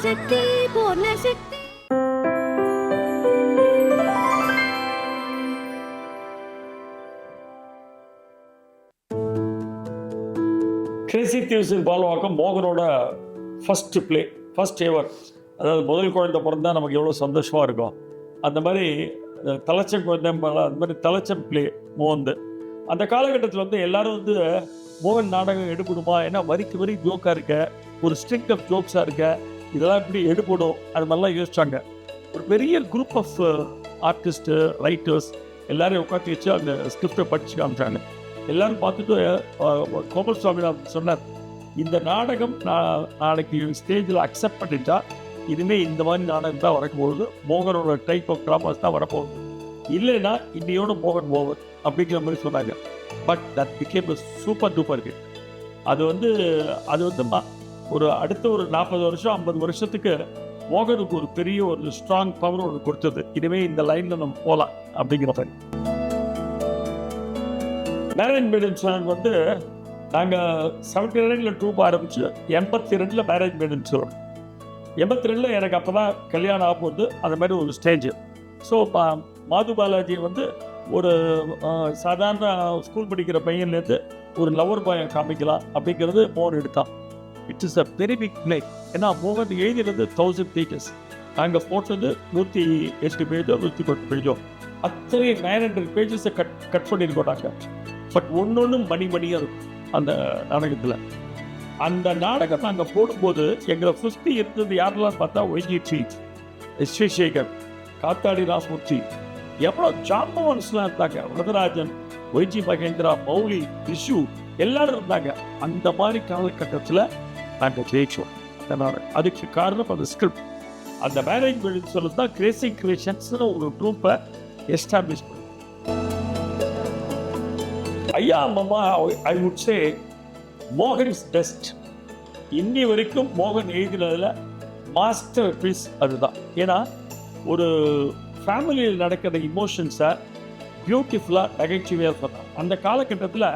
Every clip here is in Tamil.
சக்தி பூர்ண சக்தி. கிரேசி திவ்ஸின் பால்வாக்கம் மோகனோட ஃபஸ்ட்டு ப்ளே, ஃபஸ்ட் எவர். அதாவது முதல் குழந்தை பிறந்தா நமக்கு எவ்வளோ சந்தோஷமாக இருக்கும். அந்த மாதிரி தலைச்சம் குழந்தை, அந்த மாதிரி தலைச்சம் ப்ளே மோகன். அந்த காலகட்டத்தில் வந்து எல்லாரும் வந்து மோகன் நாடகம் எடுக்கணுமா, ஏன்னா வரிக்கு வரி ஜோக்காக இருக்க, ஒரு ஸ்ட்ரிங் ஆஃப் ஜோக்ஸாக இருக்க, இதெல்லாம் எப்படி எடுக்கணும் அது மாதிரிலாம் யோசிச்சாங்க. ஒரு பெரிய குரூப் ஆஃப் ஆர்டிஸ்ட்டு, ரைட்டர்ஸ் எல்லாரையும் உட்காந்து வச்சு அந்த ஸ்கிரிப்டை படித்து காமிச்சாங்க. எல்லாரும் பார்த்துட்டு கோபால் சுவாமிநாதன் சொன்னார், இந்த நாடகம் நாளைக்கு ஸ்டேஜில் அக்செப்ட் பண்ணிட்டா இனிமேல் இந்த மாதிரி நாடகம் தான் வரப்போகுது, மோகனோட டைப் ஆஃப் ட்ராமாஸ் தான் வரப்போகுது, இல்லைன்னா இன்னையோட மோகன் ஓவர் அப்படிங்கிற மாதிரி சொன்னாங்க. But that became super duper hit. அது வந்து ஒரு அடுத்த ஒரு 40 வருஷம் 50 வருஷத்துக்கு மோகனுக்கு ஒரு பெரிய ஒரு ஸ்ட்ராங் பவர் ஒன்று கொடுத்தது. இனிமேல் இந்த லைனில் நம்ம போகலாம் அப்படிங்கிற மாதிரி. மேரேஜ் மேடன் வந்து நாங்கள் 79 ட்ரூப் ஆரம்பிச்சு 82 மேரேஜ் மேடன் வரும். 82 எனக்கு அப்போ தான் கல்யாணம் ஆகும்போது அந்த மாதிரி ஒரு ஸ்டேஜ். ஸோ மாது பாலாஜி வந்து ஒரு சாதாரண ஸ்கூல் படிக்கிற பையன்லேருந்து ஒரு லவர் பாயை காமிக்கலாம் அப்படிங்கிறது மோகன் எடுத்தான். It is a very big play. ஏன்னா மோகன் எழுதினது 1000 பேஜஸ், நாங்கள் போட்டது 108 பேஜோ 110 பேஜோ, அத்தனை 900 பேஜஸை கட் பண்ணியிருக்கோம் நாங்கள். பட் ஒன்று மணியாக இருக்கும் அந்த நாடகத்தில். அந்த நாடகம் நாங்கள் போடும்போது எங்களை சுற்றி இருந்தது யாரெல்லாம் பார்த்தா ஒய்ஜி, எஸ் வி சேகர், காத்தாடி ராமூர்த்தி, எவ்வளோ ஜாம்பவன்ஸ்லாம் இருந்தாங்க, வரதராஜன், ஒய்ஜி மகேந்திரா, மௌலி, விஷு எல்லாரும் இருந்தாங்க. அந்த மாதிரி காலகட்டத்தில் நாங்கள் ஜெயிச்சோம் அந்த நாடகம். அதுக்கு காரணம் அந்த ஸ்கிரிப்ட். அந்த மேரேஜ் மேடன் சொல்லி தான் கிரேசி கிரியேஷன்ஸ்னு ஒரு ட்ரூப்பை எஸ்டாப்ளிஷ் பண்ணி. ஐயா அம்மா, ஐ வுட் சே மோகன் இஸ் பெஸ்ட். இன்னி வரைக்கும் மோகன் எழுதினதில் மாஸ்டர் பீஸ் அதுதான். ஏன்னா ஒரு ஃபேமிலியில் நடக்கிற இமோஷன்ஸை பியூட்டிஃபுல்லாக நகைச்சுவையாக சொன்னார். அந்த காலகட்டத்தில்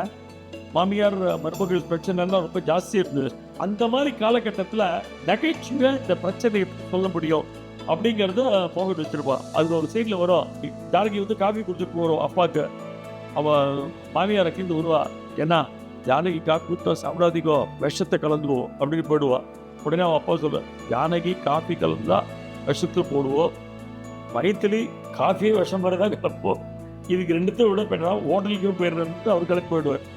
மாமியார் மருமகள் பிரச்சனைலாம் ரொம்ப ஜாஸ்தியாக இருந்தது. அந்த மாதிரி காலகட்டத்தில் நகைச்சுவையாக இந்த பிரச்சனையை சொல்ல முடியும் அப்படிங்கிறத மோகன் வச்சுருப்பான். அதில் ஒரு சைடில் வரும், ஜானகி வந்து காஃபி குடிச்சிட்டு வரும் அப்பாவுக்கு, அவன் மாமியாரை கீழ்ந்து வருவா, ஏன்னா ஜானகி காஃபி குடித்தா சாப்பிடாதீங்கோ, விஷத்தை கலந்துவோம் அப்படின்னு போயிடுவான். உடனே அவன் அப்பா சொல்லுவான், ஜானகி காஃபி கலந்தா விஷத்தை போடுவோம், வயிற்றுலி காஃபியே விஷம் மாதிரி தான் கலப்போம், இதுக்கு ரெண்டுத்தையும் விட போய்டா ஹோட்டலுக்கும் போயிடுறேன்ட்டு அவர் கிளப்பி போயிடுவார்.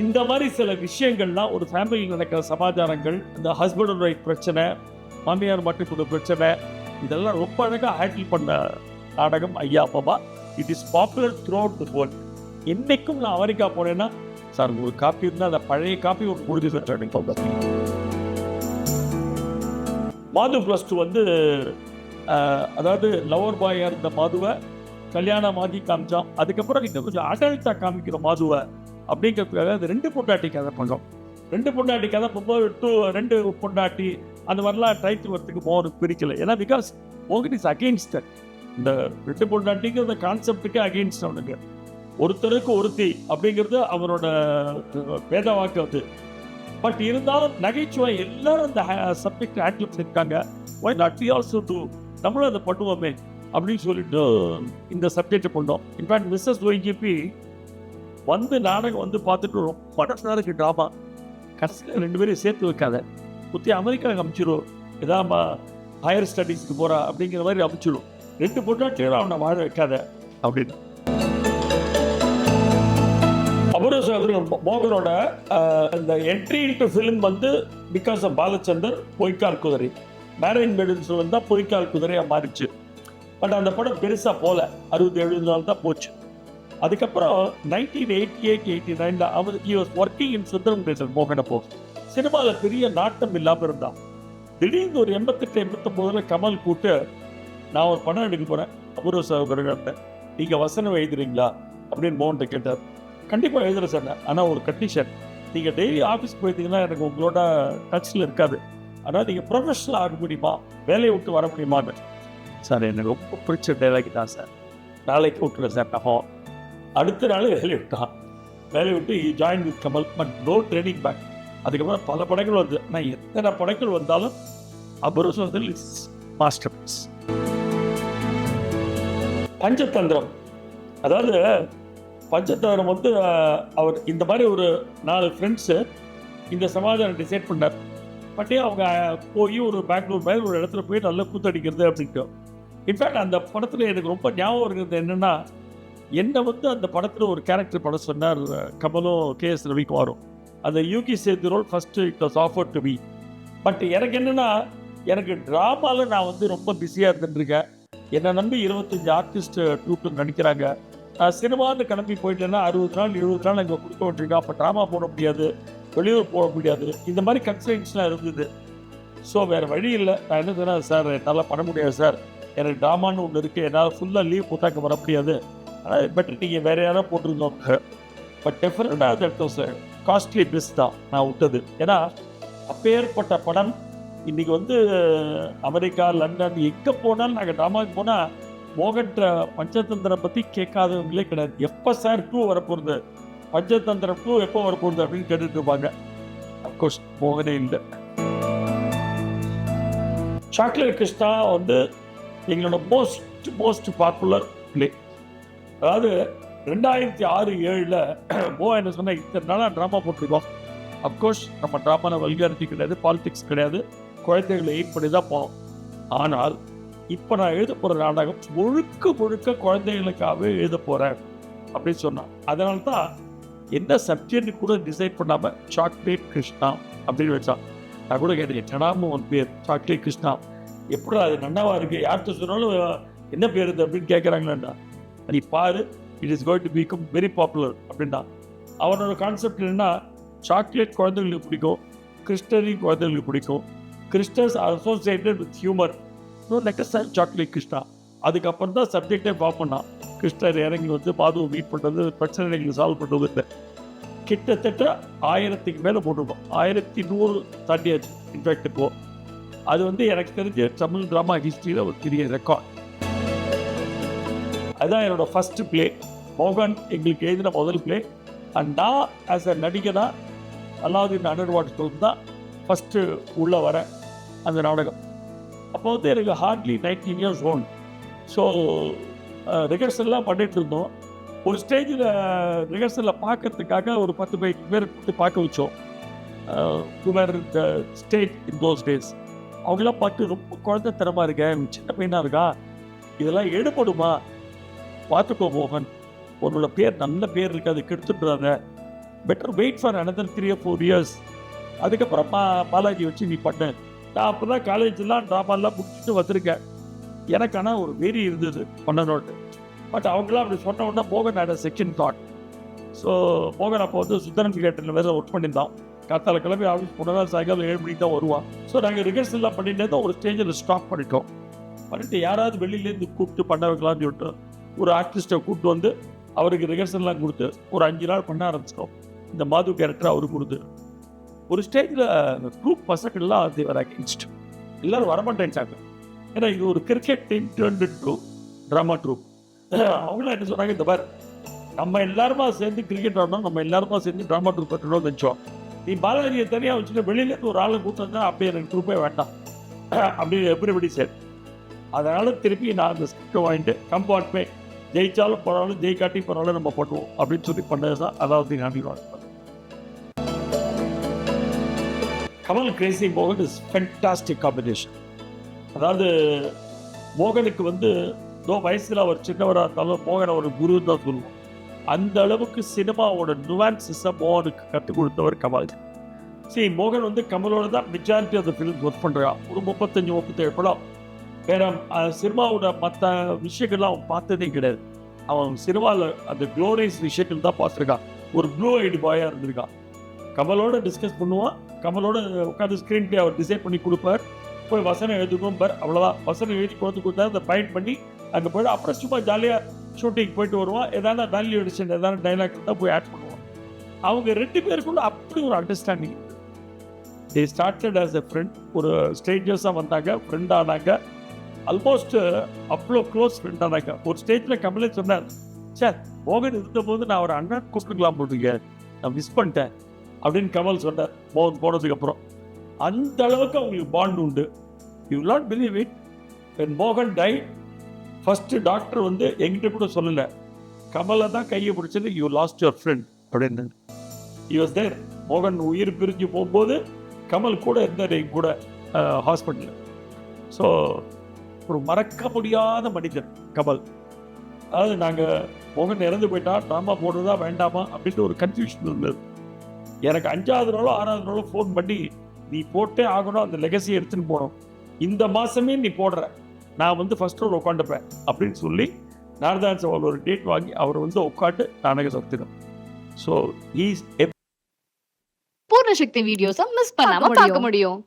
இந்த மாதிரி சில விஷயங்கள்லாம் ஒரு ஃபேமிலியில் நடக்கிற சமாச்சாரங்கள், இந்த ஹஸ்பண்ட் அண்ட் ஒய்ஃப் பிரச்சனை, மாமியார் மட்டும் பிரச்சனை, இதெல்லாம் ரொம்ப அழகாக ஹேண்டில் பண்ண நாடகம் ஐயா அப்பா. It is popular through out the world. என்றைக்கும் நான் அமெரிக்கா போனேன்னா, சார் ஒரு காப்பி இருந்தால் அந்த பழைய காப்பி ஒரு முடிஞ்சு சார். மாது +2 வந்து அதாவது லவர் பாயாக இருந்த மாதுவை கல்யாணம் ஆகி காமிச்சான். அதுக்கப்புறம் இந்த கொஞ்சம் அடல்ட்டாக காமிக்கிற மாதுவை அப்படிங்கிறதுக்காக அது 2 பொண்டாட்டி கதை பண்ணோம். 2 பொண்டாட்டி கதை போகும்போது 2 பொண்டாட்டி அந்த மாதிரிலாம் டைட்டில் வரத்துக்கு மோகனுக்கு பிடிக்கல. ஏன்னா பிகாஸ் மோகன் இஸ் அகெயின்ஸ்ட் இந்த 2 பொண்டாட்டிங்கிற கான்செப்டுக்கு அகெயின்ஸ்ட். அவனுக்கு ஒருத்தருக்கு ஒருத்தி அப்படிங்கிறது அவனோட வேத வாக்கு அது. பட் இருந்தாலும் நகைச்சுவை எல்லாரும் அந்த சப்ஜெக்ட் ஹேண்டில் பண்ணியிருக்காங்க. Why not we also do, நம்மளும் அதை பண்ணுவோமே அப்படின்னு சொல்லிட்டு இந்த சப்ஜெக்டை பண்ணோம். இன்ஃபேக்ட் மிஸ்ஸஸ் ஒய்ஜிபி வந்து நாடகம் வந்து பார்த்துட்டு ரொம்ப நேரம் ட்ராமா, கடைசியில் 2 பேரையும் சேர்த்து வைக்காத, குத்தி அமெரிக்காவுக்கு அமைச்சிடும், ஏதாவது ஹையர் ஸ்டடீஸ்க்கு போகிறா அப்படிங்கிற மாதிரி அமைச்சிடும், 2 பொண்டாட்டியும் அவனை வாழ வைக்காத அப்படின்னு. அப்புறம் மோகனோட இந்த என்ட்ரி இன்டு ஃபிலிம் வந்து பிகாஸ் ஆஃப் பாலச்சந்தர் பொய்க்கால் குதிரை, மேரேஜ் மேடன் வந்து தான் பொய்க்கால் குதிரையாக மாறிச்சு. பட் அந்த படம் பெருசாக போகல, 60-70 நாள் தான் போச்சு. அதுக்கப்புறம் 1988-89 அவர் he was working in Sundaram தேசன் மோகன். அப்போ சினிமாவில் பெரிய நாட்டம் இல்லாமல் இருந்தான். திடீர்னு ஒரு 88-89 கமல் கூட்டு, நான் ஒரு படம் எடுக்க போகிறேன் அபூர்வ சகோதரர்கிட்ட, நீங்கள் வசனம் எழுதுறீங்களா அப்படின்னு மோகன்கிட்ட கேட்டார். கண்டிப்பாக எழுதுகிறேன் சார், ஆனால் ஒரு கண்டிஷன், நீங்கள் டெய்லி ஆஃபீஸ் போயிட்டீங்கன்னா எனக்கு உங்களோட டச்சில் இருக்காது, ஆனால் நீங்கள் ப்ரொஃபஷனல் ஆக முடியுமா, வேலையை விட்டு வர முடியுமான்னு. சார் எனக்கு ரொம்ப பிடிச்ச டைலாக் தான் சார், நாளைக்கு விட்டுறேன் சார். நகம் அடுத்த நாள் வேலையை விட்டு join with Kamal, but no training back. அதுக்கப்புறம் பல படங்கள் வருது. ஆனால் எத்தனை படங்கள் வந்தாலும் அபுரசோதல் இஸ் மாஸ்டர் பீஸ். பஞ்சதந்திரம், அதாவது பஞ்சதந்திரம் வந்து அவர் இந்த மாதிரி ஒரு 4 ஃப்ரெண்ட்ஸு இந்த சமாதானம் டிசைட் பண்ணார். பட் அவங்க போய் ஒரு பெங்களூர் மாதிரி ஒரு இடத்துல போய் நல்லா கூத்தடிக்கிறது அப்படின்ட்டு. இன்ஃபேக்ட் அந்த படத்தில் எனக்கு ரொம்ப ஞாபகம் இருக்கிறது என்னென்னா, என்னை வந்து அந்த படத்தில் ஒரு கேரக்டர் படம் சொன்னார் கமலும் KS ரவிக்குமாரும். அந்த Yugi Sethu role first it was offer to be. But எனக்கு என்னென்னா, எனக்கு ட்ராமாவில் நான் வந்து ரொம்ப பிஸியாக இருந்துட்டுருக்கேன். என்னை நம்பி 25 ஆர்டிஸ்ட் ட்ரூப்பில் நடிக்கிறாங்க. நான் சினிமான்னு கிளம்பி போயிட்டேன்னா 60 நாள் 70 நாள் அங்கே கொடுக்க விட்டுருக்கேன். அப்போ ட்ராமா போட முடியாது, வெளியூர் போக முடியாது, இந்த மாதிரி கன்ஸ்ட்ரெயின்ஸ்லாம் இருந்தது. ஸோ வேறு வழி இல்லை. நான் என்ன சொன்னேன், சார் என்னால் பண்ண முடியாது சார், எனக்கு ட்ராமான்னு ஒன்று இருக்குது, என்னால் ஃபுல்லாக லீவ் போட்டாக்க வர முடியாது, பட் நீங்கள் வேறு யாராவது போட்டிருந்தோம். பட் டெஃபினட்டாக தட் வாஸ் காஸ்ட்லி பிஸ் தான் நான் விட்டது. ஏன்னா அப்பேற்பட்ட படம் இன்றைக்கி வந்து அமெரிக்கா, லண்டன் எங்கே போனாலும் நாங்கள் ட்ராமாவுக்கு போனால் மோகன் பஞ்சதந்திரம் பற்றி கேட்காதவங்களே கிடையாது. எப்போ சார் 2 வரப்போகிறது, பஞ்சதந்திரம் 2 எப்போ வரப்போகிறது அப்படின்னு கேட்டுட்டு இருப்பாங்க. அஃப்கோர்ஸ் மோகனே இல்லை. சாக்லேட் கிருஷ்ணா வந்து எங்களோட மோஸ்ட் பாப்புலர் பிளே. அதாவது 2006-07 மோகன் என்ன சொன்னால், இத்தனை நாளாக ட்ராமா போட்டிருக்கோம். அஃப்கோர்ஸ் நம்ம ட்ராமாவில் வல்காரிட்டி கிடையாது, பாலிடிக்ஸ் கிடையாது, குழந்தைகளை எயிட் பண்ணி தான் போனோம். ஆனால் இப்போ நான் எழுத போகிற நாடகம் முழுக்க குழந்தைகளுக்காகவே எழுத போகிறேன் அப்படின்னு சொன்னான். அதனால தான் என்ன சப்ஜெக்ட் கூட டிசைட் பண்ணாமல் சாக்லேட் கிருஷ்ணா அப்படின்னு வச்சான். நான் கூட கேட்டேன், என்னடாம உன் பேர் சாக்லேட் கிருஷ்ணா, எப்படி அது நன்னாவா இருக்குது, யார்கிட்ட சொன்னாலும் என்ன பேர் இது அப்படின்னு கேட்குறாங்களேண்டா. நீ பாரு, it is going to become very popular அப்படின்னா. அவனோட கான்செப்ட் என்னன்னா, சாக்லேட் குழந்தைங்களுக்கு பிடிக்கும், கிறிஸ்டரி குழந்தைங்களுக்கு பிடிக்கும், characters associated with humour, so let's chocolate Krishna. அதுக்கப்புறம் தான் சப்ஜெக்டே பார்ப்போம் பண்ணான். கிருஷ்ணர் இறங்கி வந்து பாதுவை மீட் பண்ணுறது, பிரச்சனைகளை சால்வ் பண்ணுறது இல்லை. கிட்டத்தட்ட 1000க்கு மேலே போட்டிருக்கோம். 1100 தாண்டியாச்சு. இன்ஃபேக்ட் இப்போ அது வந்து எனக்கு தெரிஞ்ச தமிழ் ட்ராமா ஹிஸ்ட்ரியில் ஒரு பெரிய ரெக்கார்ட். அதுதான் என்னோடய ஃபஸ்ட்டு பிளே. மோகன் எங்களுக்கு எழுதின முதல் பிளே. அண்ட் நான் ஆஸ் அ நடிகனா அலாவுதீன் அண்டர்வாட் ஸ்கூல் தான் ஃபஸ்ட்டு உள்ளே வரேன் அந்த நாடகம். அப்போ வந்து எனக்கு ஹார்ட்லி 19 years old. ஸோ ரிஹர்சல்லாம் பண்ணிகிட்டு இருந்தோம். ஒரு ஸ்டேஜில் ரிஹர்சலில் பார்க்கறதுக்காக ஒரு 10-15 பேர் பார்க்க வச்சோம். Kumar state in those days. அவங்களாம் பார்த்து ரொம்ப குழந்தைத்தனமாக இருக்கேன், சின்ன பையனாக இருக்கா, இதெல்லாம் எடுபடுமா, பார்த்துக்கோ மோகன், உன்னோட பேர் நல்ல பேர் இருக்குது, அது கெடுத்துட்றாங்க, better wait for another 3 or 4 years, அதுக்கப்புறமா பாலாஜி வச்சு நீ பண்ண. நான் அப்போ தான் காலேஜெலாம் ட்ராமாலாம் முடிச்சுட்டு வந்திருக்கேன். எனக்கு ஆனால் ஒரு வெறி இருந்தது பண்ணனோட்டு. பட் அவங்களாம் அப்படி சொன்ன உடனே மோகன் ஆட் செகண்ட் தாட். ஸோ மோகன் அப்போ வந்து சுந்தரன் தியேட்டரில் வேறு ஒர்க் பண்ணியிருந்தான். காத்தால கிளம்பி ஆஃபீஸ் போனால் சாயங்காலம் 7 மணிக்கு தான் வருவான். ஸோ நாங்கள் ரிஹர்சல்லாம் பண்ணிட்டு தான் ஒரு ஸ்டேஜில் ஸ்டாப் பண்ணிட்டோம். பண்ணிட்டு யாராவது வெளியிலேருந்து கூப்பிட்டு பண்ண வைக்கலாம்னு சொல்லிட்டு ஒரு ஆர்டிஸ்ட்டை கூப்பிட்டு வந்து அவருக்கு ரிஹர்சல்லாம் கொடுத்து ஒரு 5 நாள் பண்ண ஆரம்பிச்சிட்டோம். இந்த மாது கேரக்டர் அவருக்கு கொடுத்து ஒரு ஸ்டேஜில் குரூப் பசங்கள்லாம் தேவர் அகேன்ஸ்ட், எல்லோரும் வரமாட்டேன்ட்டாங்க. ஏன்னா இது ஒரு cricket team turned to drama troupe. அவங்களாம் என்ன சொன்னாங்க, இந்த மாதிரி நம்ம எல்லாருமா சேர்ந்து கிரிக்கெட் ஆடணும், நம்ம எல்லாருமா சேர்ந்து ட்ராமா ட்ரூப் கட்டணும்னு நினச்சோம். நீ பாலாஜியை தனியாக வச்சுட்டு வெளியிலேருந்து ஒரு ஆளை கூப்பிட்டு அப்படியே எனக்கு ட்ரூப்பே வேண்டாம் அப்படின்னு எப்படி சார். அதனால் திருப்பி நான் அந்த ஸ்கிரிப்டை வாங்கிட்டு கம்பார்ட்மே ஜெயிச்சாலும் பரவாயில்ல, ஜெயிக்காட்டி பரவாயில்ல, நம்ம பண்ணுவோம் அப்படின்னு சொல்லி பண்ணது தான் அலாவுதீன் அண்டர்வாட். கமல் கிரேசி மோகன் இஸ் ஃபென்டாஸ்டிக் காம்பினேஷன். அதாவது மோகனுக்கு வந்து வயசில் அவர் சின்னவராக இருந்தாலும் மோகன் ஒரு குரு தான் சொல்லுவோம். அந்த அளவுக்கு சினிமாவோட நுவான்சஸை மோகனுக்கு கற்றுக் கொடுத்தவர் கமல். சரி, மோகன் வந்து கமலோட தான் majority of the film work பண்ணுறான். ஒரு 35-37 படம். வேற சினிமாவோட மற்ற விஷயங்கள்லாம் அவன் பார்த்ததே கிடையாது. அவன் சினிமாவில் அந்த க்ளோரியஸ் விஷயங்கள் தான் பார்த்துருக்கான். ஒரு ப்ளூ ஐடி பாயாக இருந்திருக்கான். கமலோட டிஸ்கஸ் பண்ணுவான், கமலோட உட்காந்து ஸ்க்ரீன் பிளே அவர் டிசைட் பண்ணி கொடுப்பார். போய் வசனம் எழுதுக்கும் பார், அவ்வளோதான். வசனம் எழுதி கொடுத்தா அதை பாயிண்ட் பண்ணி அங்கே போய்ட்டு அப்புறம் சும்மா ஜாலியாக ஷூட்டிங் போயிட்டு வருவான். எதாவது வேல்யூ எடிஷன் எதாவது டைலாக் தான் போய் ஆட் பண்ணுவான். அவங்க 2 பேருக்குள்ள அப்படி ஒரு understanding. They started as a friend. ஒரு ஸ்டேஜஸாக வந்தாங்க, ஃப்ரெண்ட் ஆனாங்க. ஆல்மோஸ்ட் அவ்வளோ க்ளோஸ் ஃப்ரெண்ட் ஆனாங்க. ஒரு ஸ்டேஜில் கமலே சொன்னார், சார் மோகன் இருந்தபோது நான் ஒரு அண்ணன் கூப்பிட்டுக்கலாம் போட்டுங்க, நான் மிஸ் பண்ணிட்டேன் அப்படின்னு கமல் சொன்னார் மோகன் போனதுக்கப்புறம். அந்த அளவுக்கு அவங்களுக்கு பாண்ட் உண்டு. You will not believe it, when மோகன் டை ஃபஸ்ட்டு டாக்டர் வந்து என்கிட்ட கூட சொல்லலை, கமலை தான் கையை பிடிச்சது, யூ லாஸ்ட் யுவர் ஃப்ரெண்ட் அப்படின்னு. You was there. மோகன் உயிர் பிரிஞ்சு போகும்போது கமல் கூட இருந்தார் என் கூட ஹாஸ்பிட்டலில். ஸோ ஒரு மறக்க முடியாத மனிதன் கமல். அதாவது நாங்கள் மோகன் இறந்து போயிட்டா ட்ராமா போடுறதா வேண்டாமா அப்படின்ட்டு ஒரு கன்ஃபியூஷன் இருந்தது. எனக்கு 5வது நாளோ 6வது நாளோ ஃபோன் பண்ணி, நீ போட்டே ஆகணும், அந்த லெகசியை எடுத்துன்னு போகணும், இந்த மாதமே நீ போடுற, நான் வந்து ஃபர்ஸ்ட் ரோல் உட்காந்துப்பேன் அப்படின்னு சொல்லி நாரதான் சவால் ஒரு டேட் வாங்கி அவர் வந்து உட்காந்து நாடகம் நடத்தினோம். ஸோ பூர்ண சக்தி வீடியோஸை மிஸ் பண்ணாம பார்க்க முடியும்.